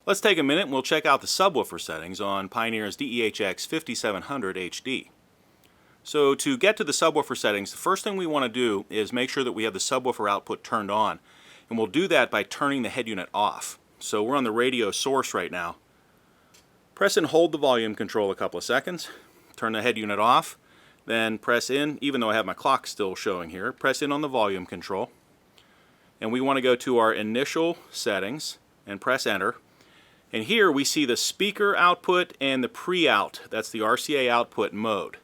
Let's take a minute and we'll check out the subwoofer settings on Pioneer's DEH-X5700HD. So to get to the subwoofer settings, the first thing we want to do is make sure that we have the subwoofer output turned on. And we'll do that by turning the head unit off. So we're on the radio source right now. Press and hold the volume control a couple of seconds. Turn the head unit off. Then press in, even though I have my clock still showing here, press in on the volume control. And we want to go to our initial settings and press enter. And here we see the speaker output and the pre-out. That's the RCA output mode.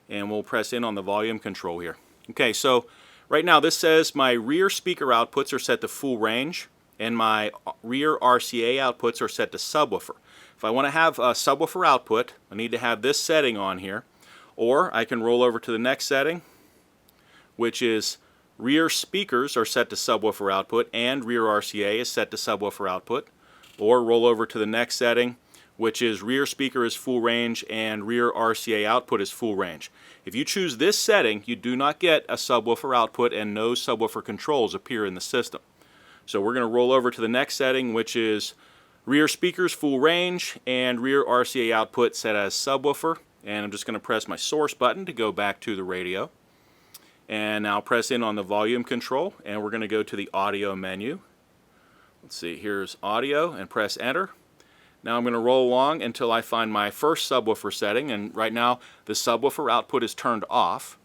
And we'll press in on the volume control here. Okay, so right now this says my rear speaker outputs are set to full range and my rear RCA outputs are set to subwoofer. If I want to have a subwoofer output, I need to have this setting on here. Or I can roll over to the next setting, which is rear speakers are set to subwoofer output and rear RCA is set to subwoofer output. Or roll over to the next setting, which is rear speaker is full range and rear RCA output is full range. If you choose this setting, you do not get a subwoofer output and no subwoofer controls appear in the system. So we're going to roll over to the next setting, which is rear speakers full range and rear RCA output set as subwoofer. And I'm just going to press my source button to go back to the radio. And now press in on the volume control and we're going to go to the audio menu. Let's see, here's audio and press enter. Now I'm going to roll along until I find my first subwoofer setting, and right now the subwoofer output is turned off.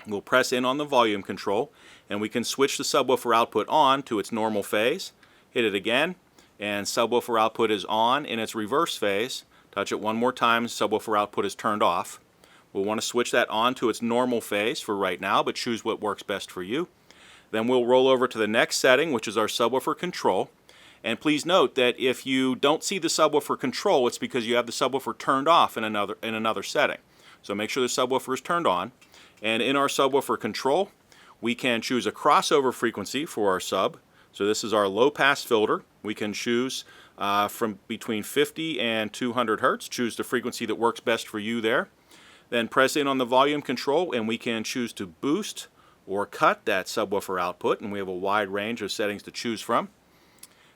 We'll press in on the volume control and we can switch the subwoofer output on to its normal phase. Hit it again and subwoofer output is on in its reverse phase. Touch it one more time, subwoofer output is turned off. We'll want to switch that on to its normal phase for right now, but choose what works best for you. Then we'll roll over to the next setting, which is our subwoofer control. And please note that if you don't see the subwoofer control, it's because you have the subwoofer turned off in another setting. So make sure the subwoofer is turned on. And in our subwoofer control, we can choose a crossover frequency for our sub. So this is our low pass filter. We can choose from between 50 and 200 hertz. Choose the frequency that works best for you there. Then press in on the volume control and we can choose to boost or cut that subwoofer output, and we have a wide range of settings to choose from.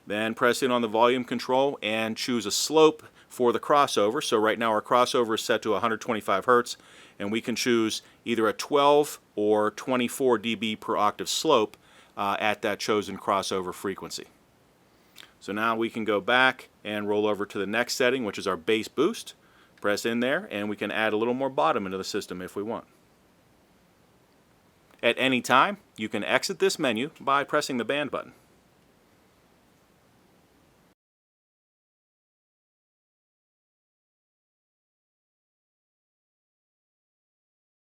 Then press in on the volume control and choose a slope for the crossover. So right now our crossover is set to 125 hertz, and we can choose either a 12 or 24 dB per octave slope at that chosen crossover frequency. So now we can go back and roll over to the next setting, which is our bass boost. Press in there and we can add a little more bottom into the system if we want. At any time, you can exit this menu by pressing the band button.